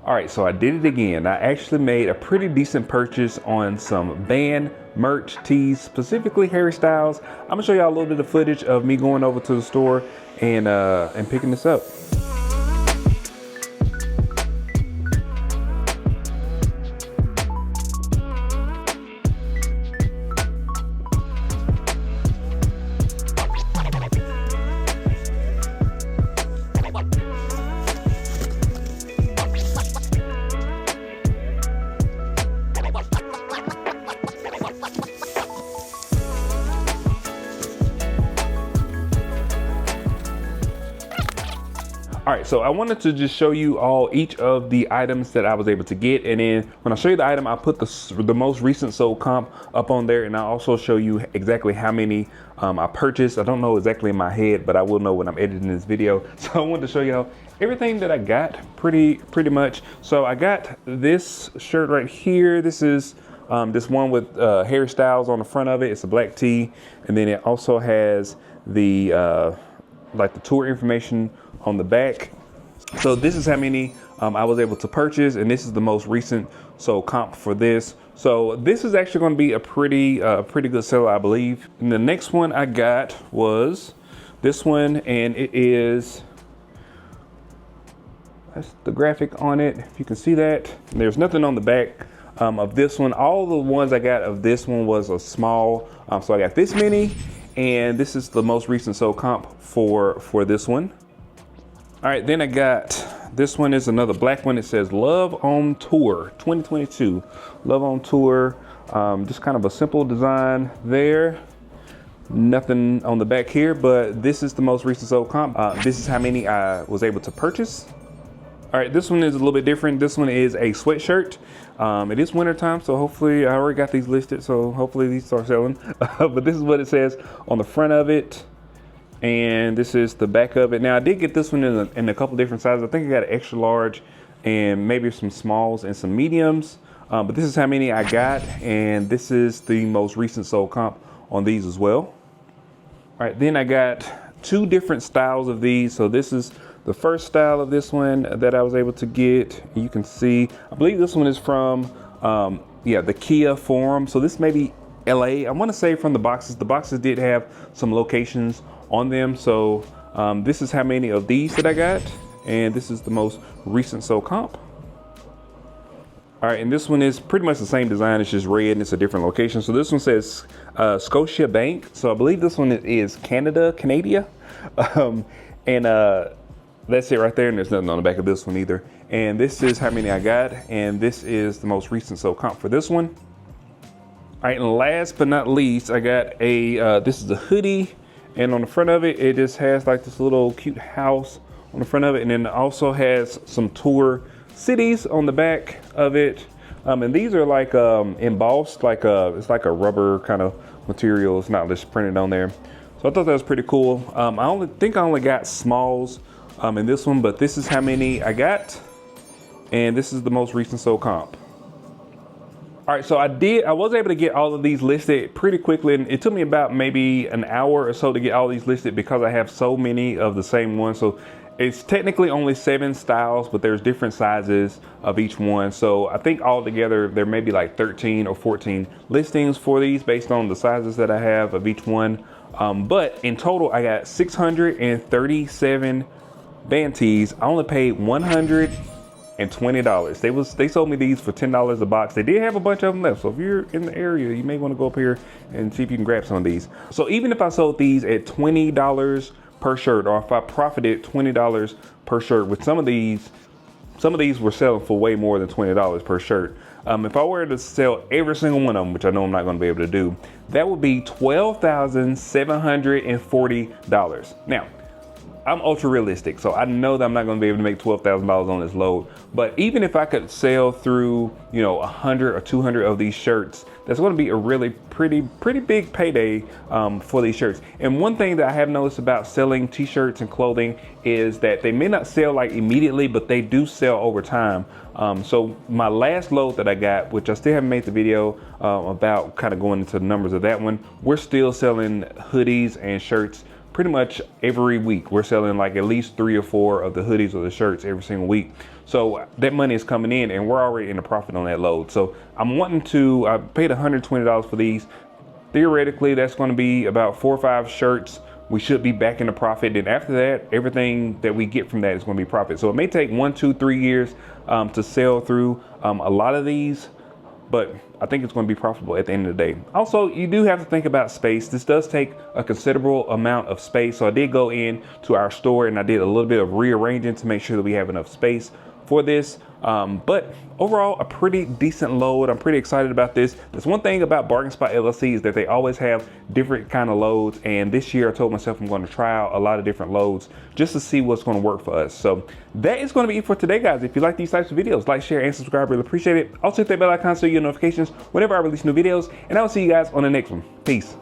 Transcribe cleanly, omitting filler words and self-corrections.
All right, so I did it again. I actually made a pretty decent purchase on some band merch, tees, specifically Harry Styles. I'm gonna show y'all a little bit of footage of me going over to the store and picking this up. All right, so I wanted to just show you all each of the items that I was able to get. And then when I show you the item, I put the most recent sold comp up on there. And I also show you exactly how many I purchased. I don't know exactly in my head, but I will know when I'm editing this video. So I wanted to show y'all everything that I got pretty much. So I got this shirt right here. This is this one with Harry Styles on the front of it. It's a black tee. And then it also has the like the tour information on the back. So this is how many I was able to purchase, and this is the most recent sold comp for this. So this is actually going to be a pretty good seller, I believe. And the next one I got was this one, and it is, that's the graphic on it, if you can see that. And there's nothing on the back of this one. All the ones I got of this one was a small, so I got this many, and this is the most recent sold comp for this one. All right, then I got, this one is another black one. It says Love on Tour 2022. Love on Tour, just kind of a simple design there. Nothing on the back here, but this is the most recent sold comp. This is how many I was able to purchase. All right, this one is a little bit different. This one is a sweatshirt. It is winter time, so hopefully, I already got these listed, so hopefully these start selling. But this is what it says on the front of it. And this is the back of it. Now I did get this one in a couple different sizes. I think I got an extra large and maybe some smalls and some mediums. But this is how many I got. And this is the most recent sold comp on these as well. All right, then I got two different styles of these. So this is the first style of this one that I was able to get. You can see, I believe this one is from, the Kia Forum. So this may be LA. I want to say from the boxes. The boxes did have some locations on them. So this is how many of these that I got, and this is the most recent sold comp. All right, and this one is pretty much the same design. It's just red and it's a different location. So this one says Scotia Bank. So I believe this one is Canada. And that's it right there. And there's nothing on the back of this one either. And this is how many I got, and this is the most recent sold comp for this one. All right, and last but not least, I got a this is a hoodie. And on the front of it, it just has like this little cute house on the front of it. And then it also has some tour cities on the back of it. And these are like embossed, like it's like a rubber kind of material. It's not just printed on there. So I thought that was pretty cool. I think I only got smalls in this one, but this is how many I got. And this is the most recent sold comp. All right, so I was able to get all of these listed pretty quickly, and it took me about maybe an hour or so to get all these listed because I have so many of the same one. So it's technically only 7 styles, but there's different sizes of each one. So I think altogether there may be like 13 or 14 listings for these based on the sizes that I have of each one. But in total, I got 637 band tees. I only paid $120. They sold me these for $10 a box. They did have a bunch of them left. So if you're in the area, you may want to go up here and see if you can grab some of these. So even if I sold these at $20 per shirt, or if I profited $20 per shirt, with some of these were selling for way more than $20 per shirt. If I were to sell every single one of them, which I know I'm not going to be able to do, that would be $12,740. Now, I'm ultra realistic, so I know that I'm not going to be able to make $12,000 on this load. But even if I could sell through, 100 or 200 of these shirts, that's going to be a really pretty big payday for these shirts. And one thing that I have noticed about selling t-shirts and clothing is that they may not sell like immediately, but they do sell over time. So my last load that I got, which I still haven't made the video about kind of going into the numbers of that one, we're still selling hoodies and shirts pretty much every week. We're selling like at least 3 or 4 of the hoodies or the shirts every single week. So that money is coming in and we're already in a profit on that load. So I'm wanting to, I paid $120 for these. Theoretically, that's going to be about 4 or 5 shirts. We should be back in a profit. Then after that, everything that we get from that is going to be profit. So it may take 1, 2, 3 years to sell through a lot of these, but I think it's going to be profitable at the end of the day. Also, you do have to think about space. This does take a considerable amount of space. So I did go in to our store and I did a little bit of rearranging to make sure that we have enough space for this. But overall, a pretty decent load. I'm pretty excited about this. There's one thing about Bargain Spot LLC is that they always have different kind of loads. And this year I told myself I'm going to try out a lot of different loads just to see what's going to work for us. So that is going to be it for today, guys. If you like these types of videos, like, share, and subscribe. Really appreciate it. Also hit that bell icon so you get notifications whenever I release new videos. And I will see you guys on the next one. Peace.